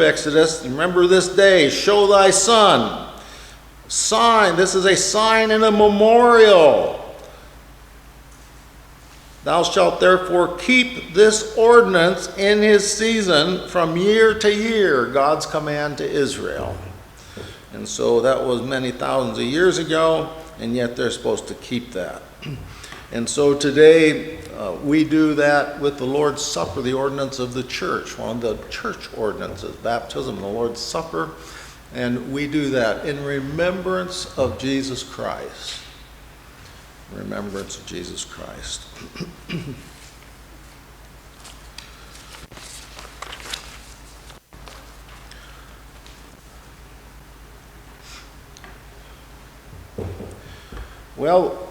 Exodus, remember this day, show thy son. Sign, this is a sign and a memorial. Thou shalt therefore keep this ordinance in his season from year to year, God's command to Israel. And so that was many thousands of years ago, and yet they're supposed to keep that. And so today we do that with the Lord's Supper, the ordinance of the church, one of the church ordinances, baptism and the Lord's Supper. And we do that in remembrance of Jesus Christ. Remembrance of Jesus Christ. Well,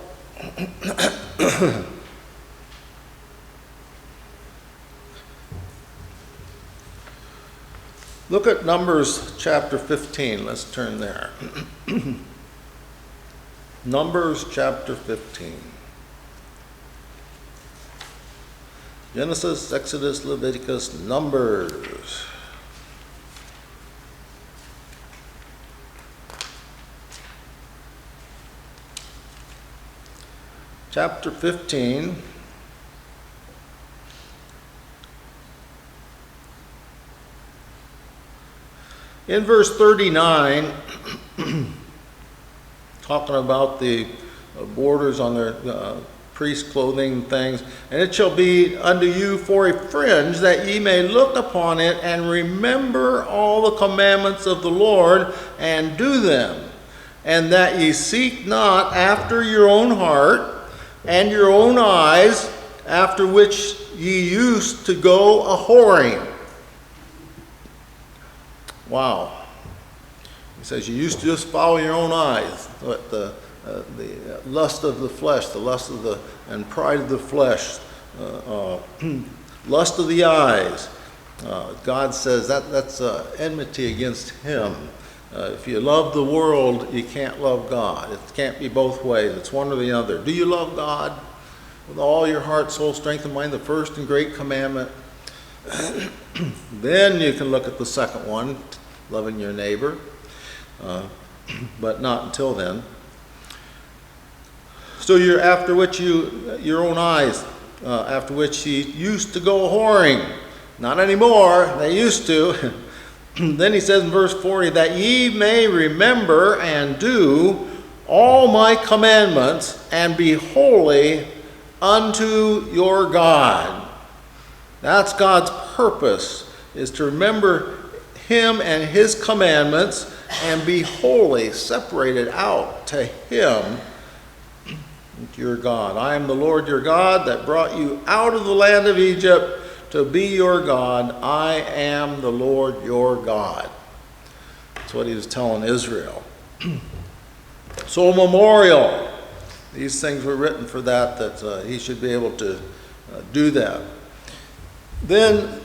look at Numbers chapter 15. Let's turn there. Numbers chapter 15. Genesis, Exodus, Leviticus, Numbers. Chapter 15. In verse 39, talking about the borders on their priest clothing and things, and it shall be unto you for a fringe, that ye may look upon it and remember all the commandments of the Lord and do them, and that ye seek not after your own heart and your own eyes, after which ye used to go a-whoring. Wow. He says you used to just follow your own eyes, the lust of the flesh, the lust of the, and pride of the flesh, lust of the eyes. God says that's enmity against him. If you love the world, you can't love God. It can't be both ways. It's one or the other. Do you love God with all your heart, soul, strength, and mind, the first and great commandment? Then you can look at the second one, loving your neighbor, but not until then. So you're after which your own eyes, after which you used to go a-whoring. Not anymore. They used to. Then he says in verse 40, that ye may remember and do all my commandments and be holy unto your God. That's God's purpose, is to remember him and his commandments and be holy, separated out to him, your God. I am the Lord your God that brought you out of the land of Egypt to be your God. I am the Lord your God. That's what he was telling Israel. So a memorial. These things were written for that he should be able to do that. Then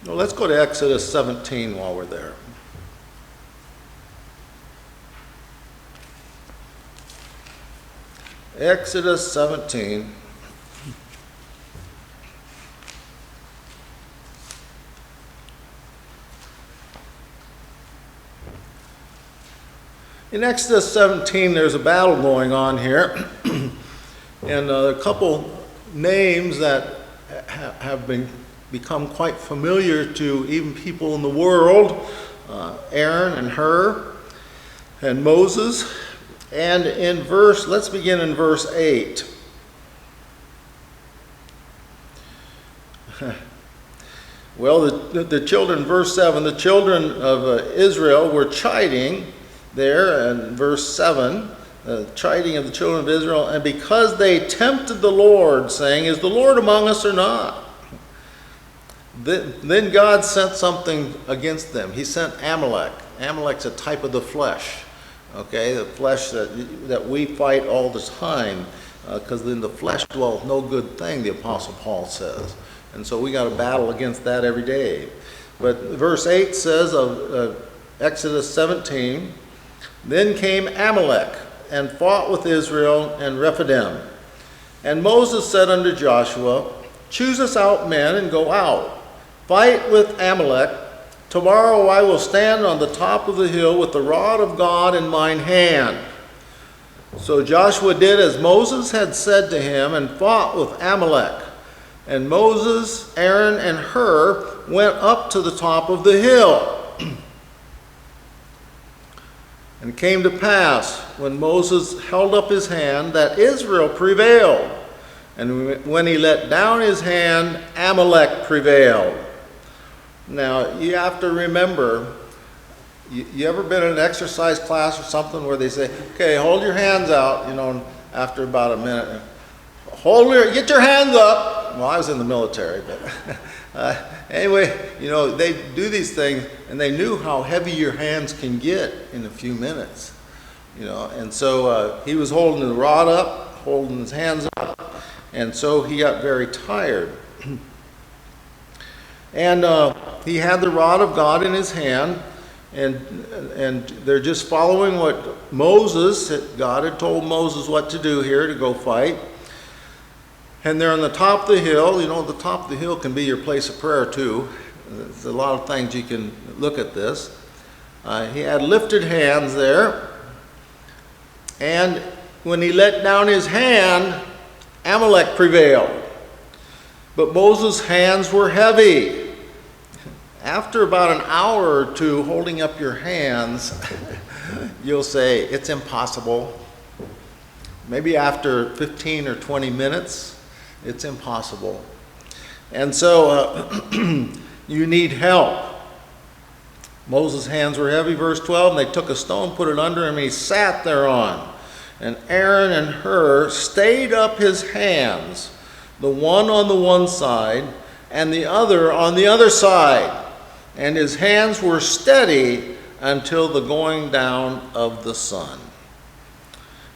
well, let's go to Exodus 17 while we're there. Exodus 17. In Exodus 17, there's a battle going on here, and a couple names that have become quite familiar to even people in the world, Aaron and Hur and Moses. And let's begin in verse 8. Well, the children, verse 7, the children of Israel were chiding there, in verse 7, chiding of the children of Israel, and because they tempted the Lord, saying, is the Lord among us or not? Then God sent something against them. He sent Amalek. Amalek's a type of the flesh. Okay, the flesh that we fight all the time, because in the flesh dwells no good thing, the Apostle Paul says. And so we got to battle against that every day. But verse 8 says of Exodus 17, then came Amalek and fought with Israel and Rephidim. And Moses said unto Joshua, Choose us out men and go out, fight with Amalek. Tomorrow I will stand on the top of the hill with the rod of God in mine hand. So Joshua did as Moses had said to him and fought with Amalek. And Moses, Aaron, and Hur went up to the top of the hill. And it came to pass, when Moses held up his hand, that Israel prevailed. And when he let down his hand, Amalek prevailed. Now, you have to remember, you ever been in an exercise class or something where they say, okay, hold your hands out, after about a minute. Get your hands up. Well, I was in the military, but anyway, they do these things, and they knew how heavy your hands can get in a few minutes, and so he was holding the rod up, holding his hands up, and so he got very tired. And he had the rod of God in his hand, and they're just following what God had told Moses what to do here, to go fight. And they're on the top of the hill. The top of the hill can be your place of prayer too. There's a lot of things you can look at this. He had lifted hands there. And when he let down his hand, Amalek prevailed. But Moses' hands were heavy. After about an hour or two holding up your hands, you'll say, it's impossible. Maybe after 15 or 20 minutes, it's impossible. And so you need help. Moses' hands were heavy, verse 12, and they took a stone, put it under him, and he sat thereon. And Aaron and Hur stayed up his hands, the one on the one side, and the other on the other side. And his hands were steady until the going down of the sun.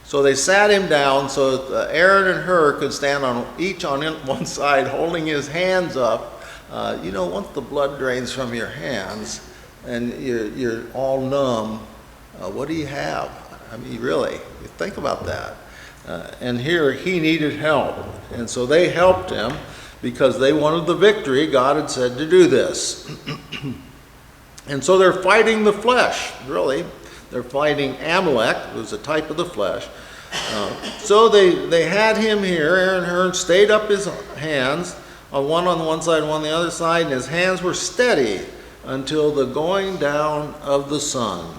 So they sat him down so that Aaron and Hur could stand each on one side, holding his hands up. Once the blood drains from your hands and you're all numb, what do you have? I mean, really, think about that. And here he needed help. And so they helped him because they wanted the victory. God had said to do this. And so they're fighting the flesh, really. They're fighting Amalek, who's a type of the flesh. So they had him here. Aaron and Hur stayed up his hands, one on the one side, one on the other side, and his hands were steady until the going down of the sun.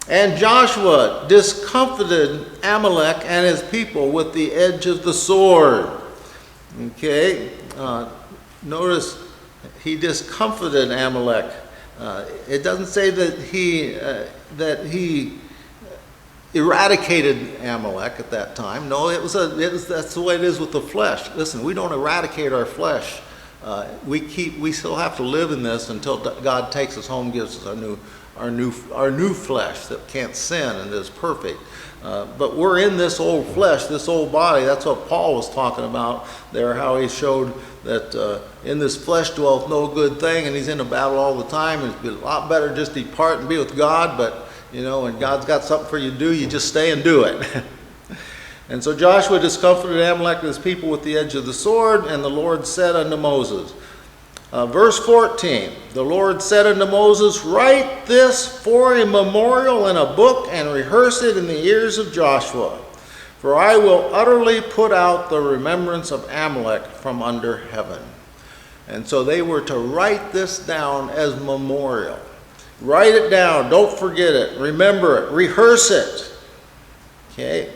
And Joshua discomfited Amalek and his people with the edge of the sword. Okay, notice he discomfited Amalek. It doesn't say that he eradicated Amalek at that time. No, that's the way it is with the flesh. Listen, we don't eradicate our flesh. We still have to live in this until God takes us home, gives us our new flesh that can't sin and is perfect. But we're in this old flesh, this old body. That's what Paul was talking about there, how he showed that in this flesh dwelleth no good thing, and he's in a battle all the time. It'd be a lot better just to depart and be with God, but when God's got something for you to do, you just stay and do it. And so Joshua discomfited Amalek and his people with the edge of the sword, and the Lord said unto Moses, verse 14, the Lord said unto Moses, Write this for a memorial in a book, and rehearse it in the ears of Joshua. For I will utterly put out the remembrance of Amalek from under heaven. And so they were to write this down as memorial. Write it down. Don't forget it. Remember it. Rehearse it. Okay.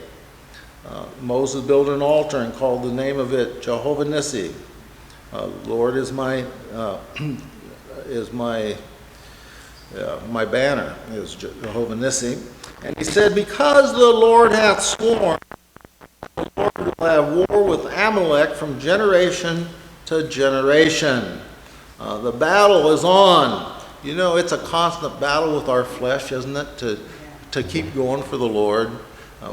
Moses built an altar and called the name of it Jehovah Nissi. Lord is my banner, is Jehovah Nissi. And he said, because the Lord hath sworn, the Lord will have war with Amalek from generation to generation. The battle is on. It's a constant battle with our flesh, isn't it, to keep going for the Lord.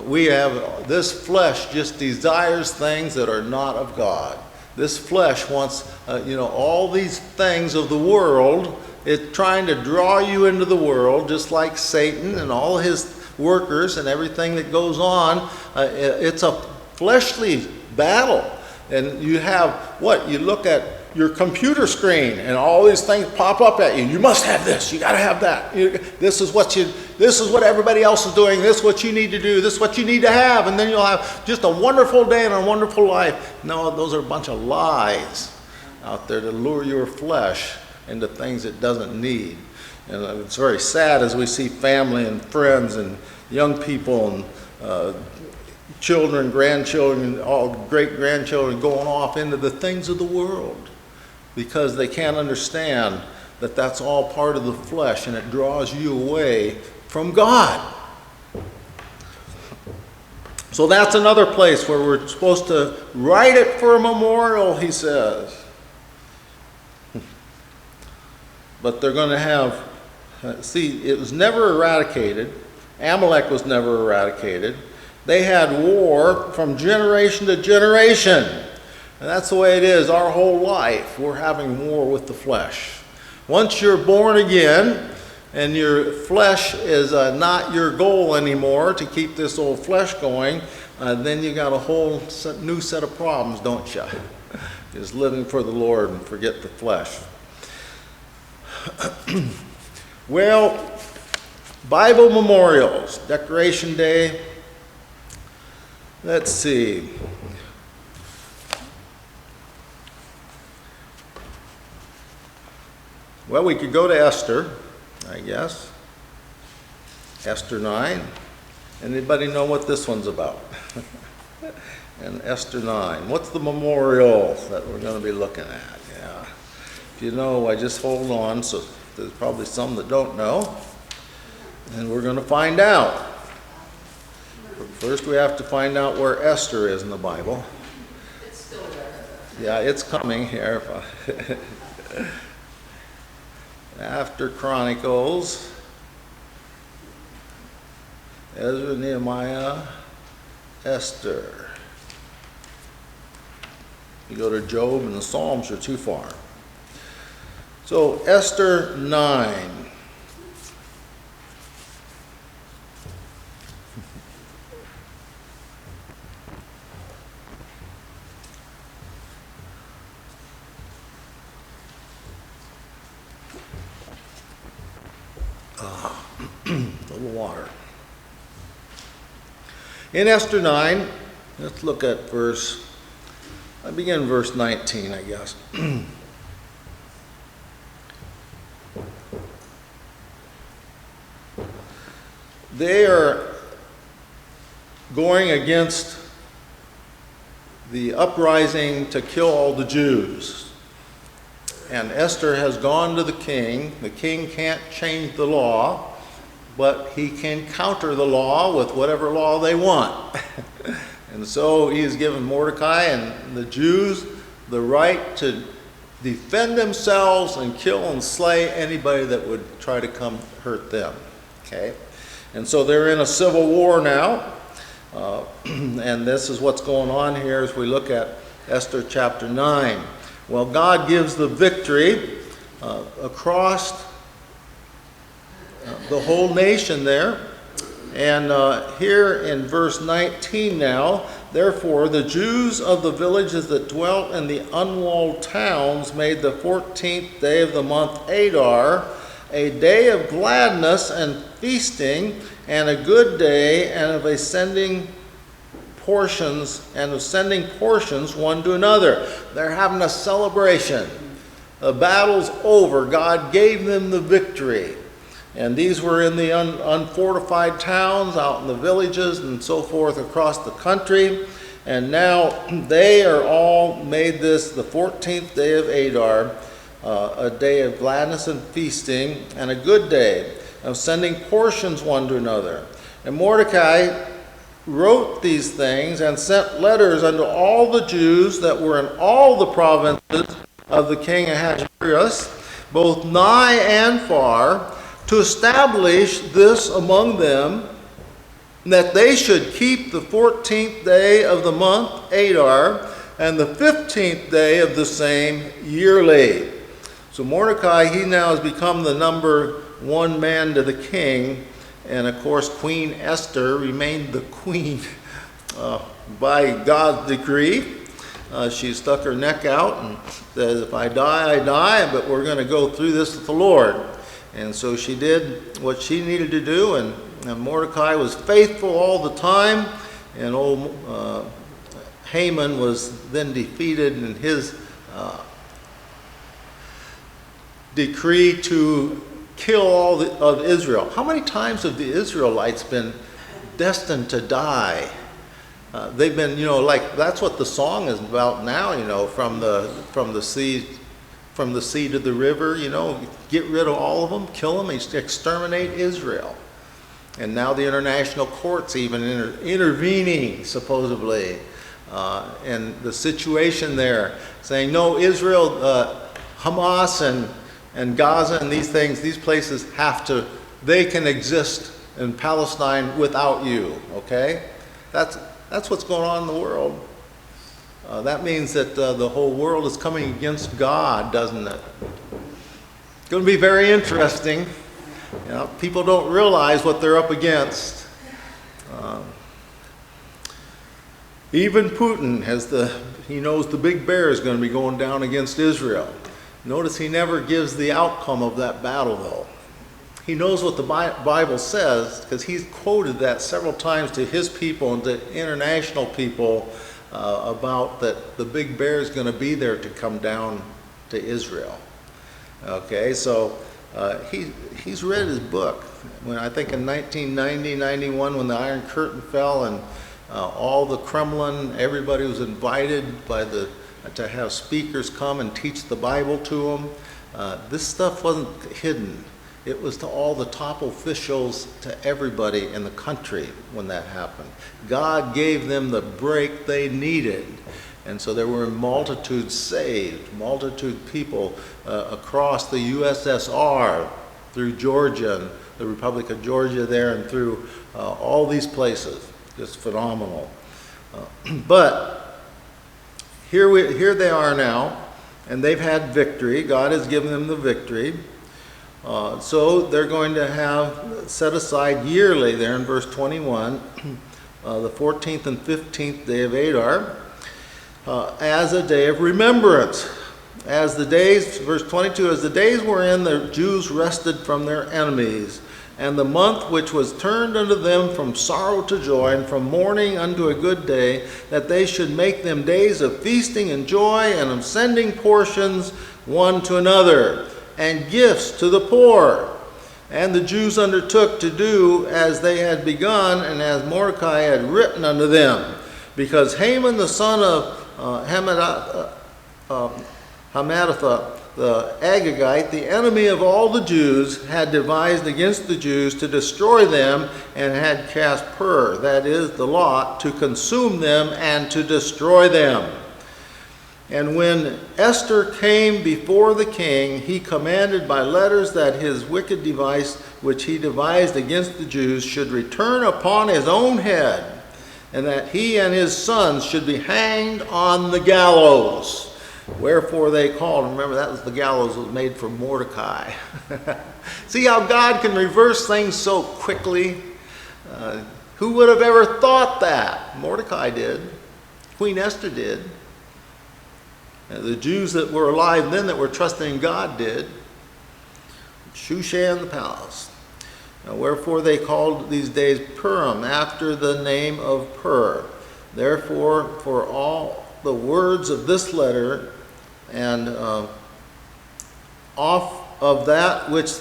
We have, this flesh just desires things that are not of God. This flesh wants, all these things of the world It's trying to draw you into the world, just like Satan and all his workers and everything that goes on. It's a fleshly battle. And you have what? You look at your computer screen and all these things pop up at you. You must have this. You got to have that. This is what everybody else is doing. This is what you need to do. This is what you need to have. And then you'll have just a wonderful day and a wonderful life. No, those are a bunch of lies out there to lure your flesh into things it doesn't need. And it's very sad as we see family and friends and young people and children, grandchildren, all great-grandchildren going off into the things of the world because they can't understand that that's all part of the flesh and it draws you away from God. So that's another place where we're supposed to write it for a memorial, he says. But they're going to have, see, it was never eradicated. Amalek was never eradicated. They had war from generation to generation. And that's the way it is our whole life. We're having war with the flesh. Once you're born again and your flesh is not your goal anymore to keep this old flesh going, then you got a whole new set of problems, don't you? Just living for the Lord and forget the flesh. Well, Bible memorials, Decoration Day. Let's see. Well, we could go to Esther, I guess. Esther 9. Anybody know what this one's about? And Esther 9. What's the memorial that we're going to be looking at? Yeah. If you know, I just hold on. So there's probably some that don't know. And we're going to find out. First, we have to find out where Esther is in the Bible. It's still there. Yeah, it's coming here. After Chronicles, Ezra, Nehemiah, Esther. You go to Job and the Psalms are too far. So Esther 9. A little water. In Esther 9, let's look at I begin verse 19, I guess. They are going against the uprising to kill all the Jews. And Esther has gone to the king. The king can't change the law, but he can counter the law with whatever law they want. And so he has given Mordecai and the Jews the right to defend themselves and kill and slay anybody that would try to come hurt them. Okay? And so they're in a civil war now. And this is what's going on here as we look at Esther chapter 9. Well, God gives the victory across the whole nation there. And here in verse 19 now, therefore the Jews of the villages that dwelt in the unwalled towns made the 14th day of the month Adar a day of gladness and feasting and a good day and of sending portions one to another. They're having a celebration. The battle's over. God gave them the victory. And these were in the unfortified towns, out in the villages and so forth across the country. And now they are all made this the 14th day of Adar, a day of gladness and feasting, and a good day of sending portions one to another. And Mordecai wrote these things and sent letters unto all the Jews that were in all the provinces of the king Ahasuerus, both nigh and far, to establish this among them, that they should keep the 14th day of the month Adar, and the 15th day of the same yearly. So So Mordecai, he now has become the number one man to the king. And of course, Queen Esther remained the queen by God's decree. She stuck her neck out and says, if I die, I die, but we're going to go through this with the Lord. And so she did what she needed to do, and Mordecai was faithful all the time, and old Haman was then defeated in his decree to kill all of Israel. How many times have the Israelites been destined to die? They've been, like that's what the song is about now. From the sea to the river. Get rid of all of them, kill them, exterminate Israel. And now the international courts even intervening supposedly, and the situation there, saying no, Israel, Hamas and Gaza and these places they can exist in Palestine without you. Okay, that's what's going on in the world. That means that the whole world is coming against God, doesn't it? It's going to be very interesting. People don't realize what they're up against. Even Putin he knows the big bear is going to be going down against Israel. Notice he never gives the outcome of that battle, though. He knows what the Bible says because he's quoted that several times to his people and to international people about that the big bear is going to be there to come down to Israel. Okay, so he's read his book. I think in 1990, 91, when the Iron Curtain fell and all the Kremlin, everybody was invited to have speakers come and teach the Bible to them. This stuff wasn't hidden. It was to all the top officials, to everybody in the country when that happened. God gave them the break they needed. And so there were multitudes saved, people across the USSR, through Georgia, and the Republic of Georgia there, and through all these places. Just phenomenal. But here they are now, and they've had victory. God has given them the victory. So they're going to have set aside yearly there in verse 21, the 14th and 15th day of Adar, as a day of remembrance. As the days, verse 22, as the days wherein the Jews rested from their enemies, and the month which was turned unto them from sorrow to joy, and from mourning unto a good day, that they should make them days of feasting and joy, and of sending portions one to another, and gifts to the poor. And the Jews undertook to do as they had begun, and as Mordecai had written unto them, because Haman the son of Hammedatha the Agagite, the enemy of all the Jews, had devised against the Jews to destroy them, and had cast pur, that is, the lot, to consume them and to destroy them. And when Esther came before the king, he commanded by letters that his wicked device, which he devised against the Jews, should return upon his own head, and that he and his sons should be hanged on the gallows. Wherefore they called, remember that was the gallows was made for Mordecai. See how God can reverse things so quickly? Who would have ever thought that? Mordecai did. Queen Esther did. The Jews that were alive then that were trusting in God did. Shushan the palace. Wherefore they called these days Purim, after the name of Pur. Therefore, for all the words of this letter, and off of that which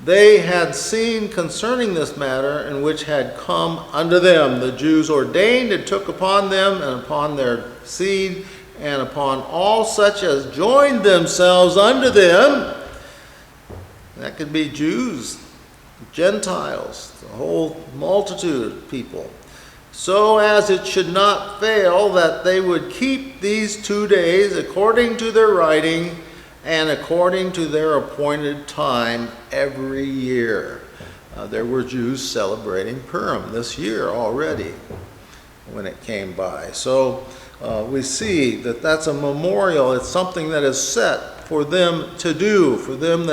they had seen concerning this matter, and which had come unto them, the Jews ordained and took upon them, and upon their seed, and upon all such as joined themselves unto them. That could be Jews, Gentiles, the whole multitude of people. So as it should not fail that they would keep these 2 days according to their writing and according to their appointed time every year. There were Jews celebrating Purim this year already when it came by. So we see that that's a memorial. It's something that is set for them to do, for them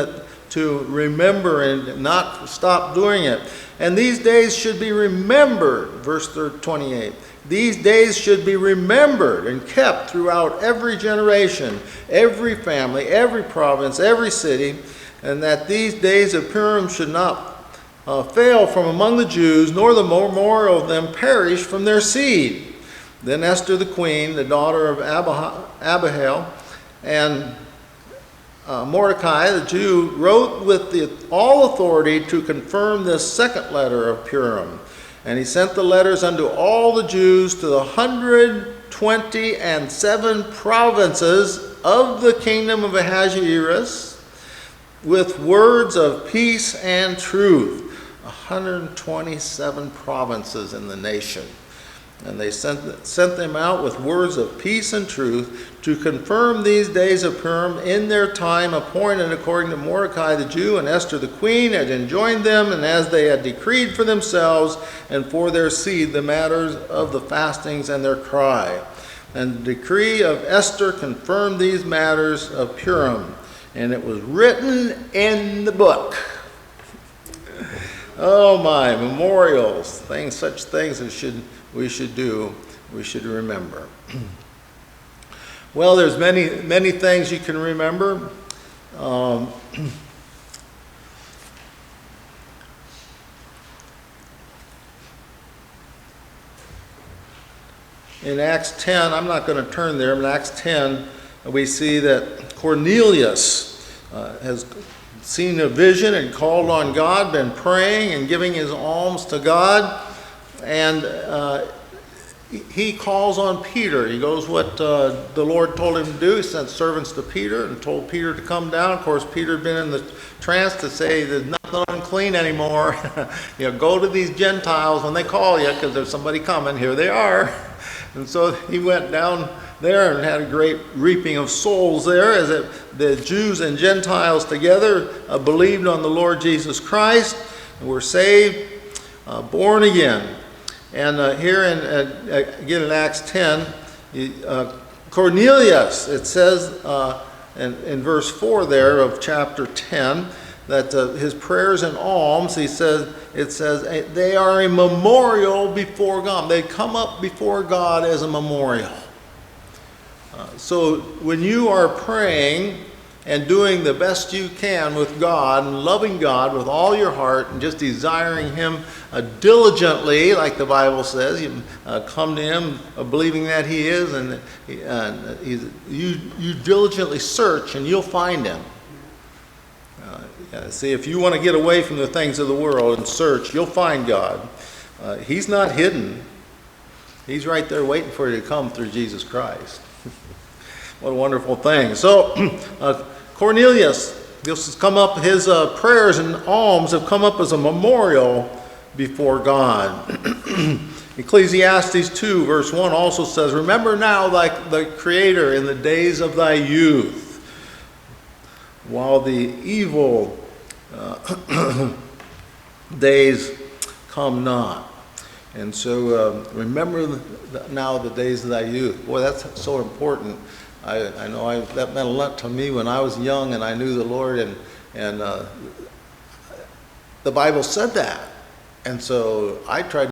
to remember and not stop doing it. And these days should be remembered, verse 28. These days should be remembered and kept throughout every generation, every family, every province, every city, and that these days of Purim should not fail from among the Jews, nor the memorial of them perish from their seed. Then Esther the queen, the daughter of Abihail, and Mordecai the Jew wrote with all authority to confirm this second letter of Purim. And he sent the letters unto all the Jews to the 127 provinces of the kingdom of Ahasuerus with words of peace and truth. 127 provinces in the nation. And they sent them out with words of peace and truth to confirm these days of Purim in their time appointed according to Mordecai the Jew and Esther the queen had enjoined them, and as they had decreed for themselves and for their seed the matters of the fastings and their cry. And the decree of Esther confirmed these matters of Purim, and it was written in the book. Oh my, memorials, such things that we should do, we should remember. Well, there's many things you can remember. In Acts 10, I'm not going to turn there, but in Acts 10, we see that Cornelius has seen a vision and called on God, been praying and giving his alms to God, and he calls on Peter. He goes what the Lord told him to do. He sent servants to Peter and told Peter to come down. Of course, Peter had been in the trance to say there's nothing unclean anymore. Go to these Gentiles when they call you, because there's somebody coming. Here they are. And so he went down there and had a great reaping of souls there, as the Jews and Gentiles together believed on the Lord Jesus Christ and were saved, born again. And here again in Acts 10, Cornelius, it says in verse 4 there of chapter 10, that his prayers and alms, it says they are a memorial before God. They come up before God as a memorial. So when you are praying and doing the best you can with God and loving God with all your heart and just desiring Him diligently, like the Bible says, you come to Him believing that He is, and you diligently search and you'll find Him. See, if you want to get away from the things of the world and search, you'll find God. He's not hidden. He's right there waiting for you to come through Jesus Christ. What a wonderful thing. So, Cornelius, this has come up, his prayers and alms have come up as a memorial before God. Ecclesiastes 2, verse 1 also says, "Remember now thy Creator in the days of thy youth, while the evil days come not." And so remember now the days of thy youth. Boy, that's so important. I know that meant a lot to me when I was young and I knew the Lord, and the Bible said that. And so I tried